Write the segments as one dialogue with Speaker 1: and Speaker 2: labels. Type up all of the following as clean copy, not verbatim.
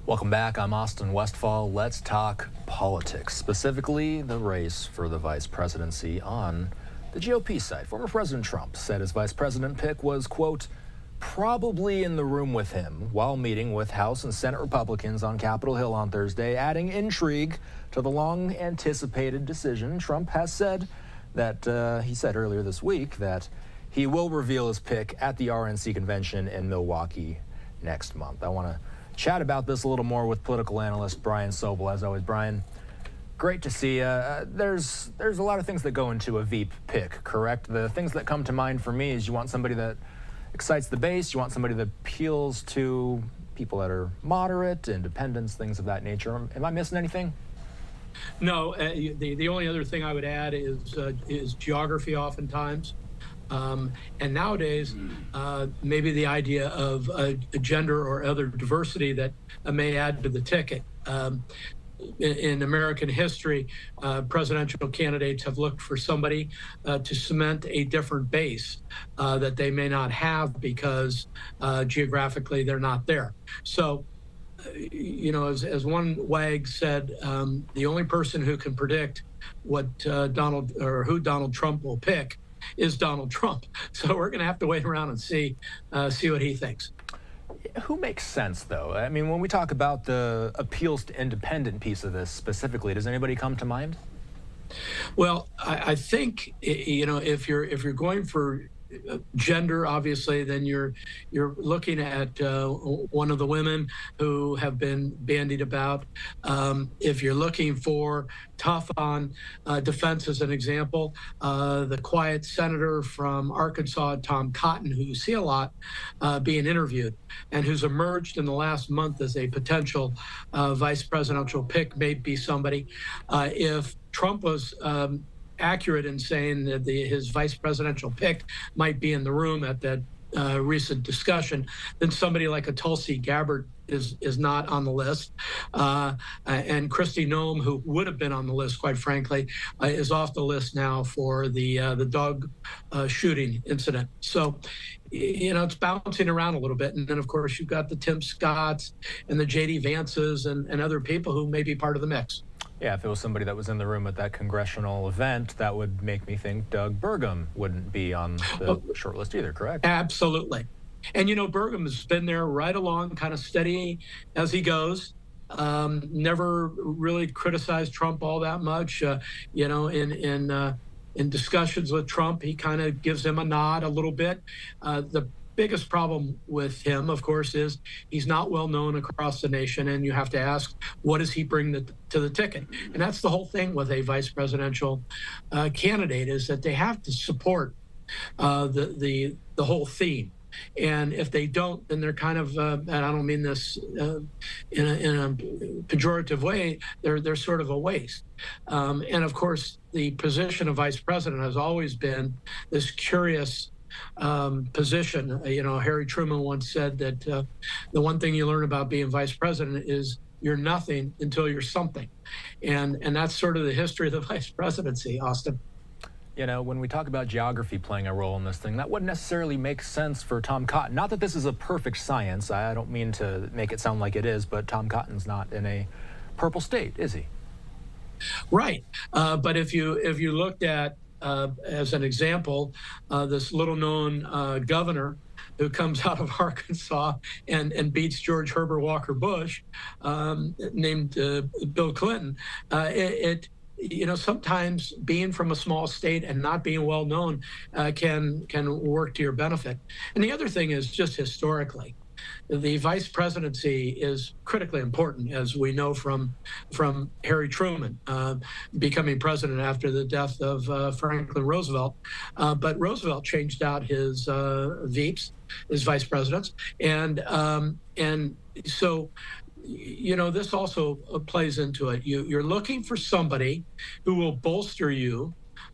Speaker 1: Welcome back. I'm Austin Westfall. Let's talk politics, specifically the race for the vice presidency on the GOP side. Former President Trump said his vice president pick was, quote, probably in the room with him while meeting with House and Senate Republicans on Capitol Hill on Thursday, adding intrigue to the long-anticipated decision. Trump has said that he said earlier this week that he will reveal his pick at the RNC convention in Milwaukee next month. I want to chat about this a little more with political analyst Brian Sobel. As always, Brian, great to see you. There's a lot of things that go into a Veep pick, correct? The things that come to mind for me is you want somebody that excites the base, you want somebody that appeals to people that are moderate, independents, things of that nature. Am I missing anything?
Speaker 2: No, the only other thing I would add is geography oftentimes. And nowadays, maybe the idea of a gender or other diversity that may add to the ticket. In American history, presidential candidates have looked for somebody to cement a different base that they may not have because geographically they're not there. So, you know, as one wag said, the only person who can predict what who Donald Trump will pick is Donald Trump. So we're going to have to wait around and see what he thinks.
Speaker 1: Who makes sense, though? I mean, when we talk about the appeals to independent piece of this specifically, does anybody come to mind?
Speaker 2: Well, I think, you know, if you're going for gender, obviously, then you're looking at one of the women who have been bandied about. If you're looking for tough on defense, as an example, the quiet senator from Arkansas, Tom Cotton, who you see a lot being interviewed and who's emerged in the last month as a potential vice presidential pick, may be somebody. If Trump was accurate in saying that his vice presidential pick might be in the room at that recent discussion, then somebody like a Tulsi Gabbard is not on the list. And Kristi Noem, who would have been on the list, quite frankly, is off the list now for the dog shooting incident. So, you know, it's bouncing around a little bit. And then, of course, you've got the Tim Scotts and the J.D. Vances and other people who may be part of the mix.
Speaker 1: Yeah, if it was somebody that was in the room at that congressional event, that would make me think Doug Burgum wouldn't be on the short list either, correct?
Speaker 2: Absolutely. And, you know, Burgum has been there right along, kind of steady as he goes. Never really criticized Trump all that much. You know, in discussions with Trump, he kind of gives him a nod a little bit. The biggest problem with him, of course, is he's not well known across the nation, and you have to ask, what does he bring to the ticket? And that's the whole thing with a vice presidential candidate, is that they have to support the whole theme. And if they don't, then they're kind of, and I don't mean this in a pejorative way, they're sort of a waste. And of course, the position of vice president has always been this curious position. You know, Harry Truman once said that the one thing you learn about being vice president is you're nothing until you're something. And that's sort of the history of the vice presidency, Austin.
Speaker 1: You know, when we talk about geography playing a role in this thing, that wouldn't necessarily make sense for Tom Cotton. Not that this is a perfect science. I don't mean to make it sound like it is, but Tom Cotton's not in a purple state, is he?
Speaker 2: Right. But if you looked at, as an example, this little-known governor who comes out of Arkansas and beats George Herbert Walker Bush, named Bill Clinton, you know, sometimes being from a small state and not being well known can work to your benefit. And the other thing is, just historically, the vice presidency is critically important, as we know from Harry Truman becoming president after the death of Franklin Roosevelt. But Roosevelt changed out his VPs, his vice presidents, and so, you know, this also plays into it. You're looking for somebody who will bolster you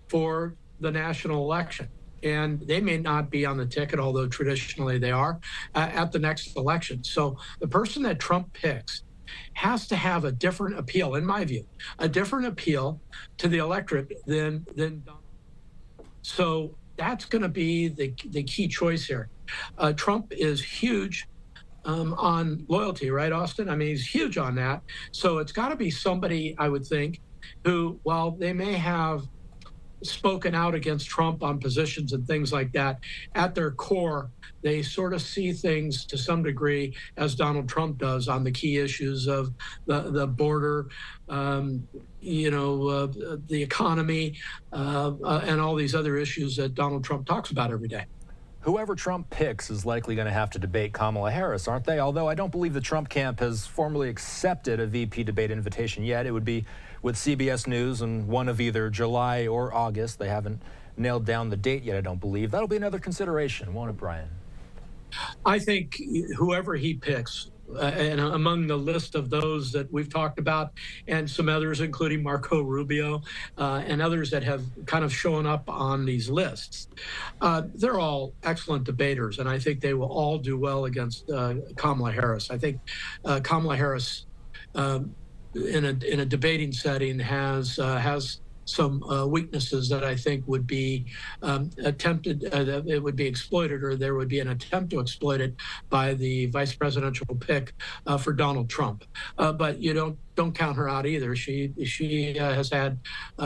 Speaker 2: for the national election. And they may not be on the ticket, although traditionally they are, at the next election. So the person that Trump picks has to have a different appeal, in my view, a different appeal to the electorate than Donald. So that's going to be the key choice here. Trump is huge on loyalty, right, Austin? I mean, he's huge on that. So it's got to be somebody, I would think, who, while they may have spoken out against Trump on positions and things like that, at their core, they sort of see things to some degree as Donald Trump does on the key issues of the border, the economy, and all these other issues that Donald Trump talks about every day.
Speaker 1: Whoever Trump picks is likely going to have to debate Kamala Harris, aren't they? Although I don't believe the Trump camp has formally accepted a VP debate invitation yet. It would be with CBS News and one of either July or August. They haven't nailed down the date yet, I don't believe. That'll be another consideration, won't it, Brian?
Speaker 2: I think whoever he picks, and among the list of those that we've talked about, and some others, including Marco Rubio and others that have kind of shown up on these lists, they're all excellent debaters, and I think they will all do well against Kamala Harris. I think Kamala Harris, in a debating setting, has some weaknesses that I think would be attempted, it would be exploited, or there would be an attempt to exploit it by the vice presidential pick for Donald Trump. But you don't count her out either. She has had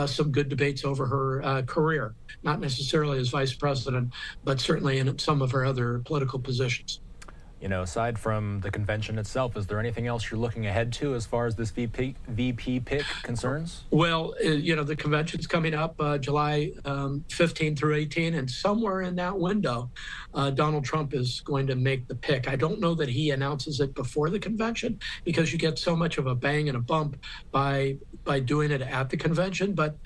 Speaker 2: some good debates over her career, not necessarily as vice president, but certainly in some of her other political positions.
Speaker 1: You know, aside from the convention itself, is there anything else you're looking ahead to as far as this VP pick concerns?
Speaker 2: Well, the convention's coming up July 15 through 18, and somewhere in that window, Donald Trump is going to make the pick. I don't know that he announces it before the convention, because you get so much of a bang and a bump by doing it at the convention, but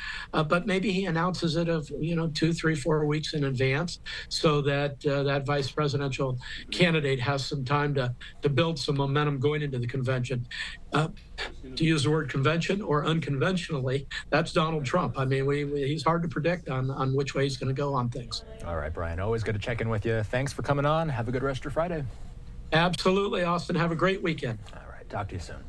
Speaker 2: maybe he announces it of 2, 3, 4 weeks in advance, so that that vice presidential candidate has some time to build some momentum going into the convention. To use the word convention or unconventionally, that's Donald Trump. I mean, he's hard to predict on which way he's going to go on things.
Speaker 1: All right, Brian, always good to check in with you. Thanks for coming on. Have a good rest of your Friday.
Speaker 2: Absolutely, Austin. Have a great weekend.
Speaker 1: All right, talk to you soon.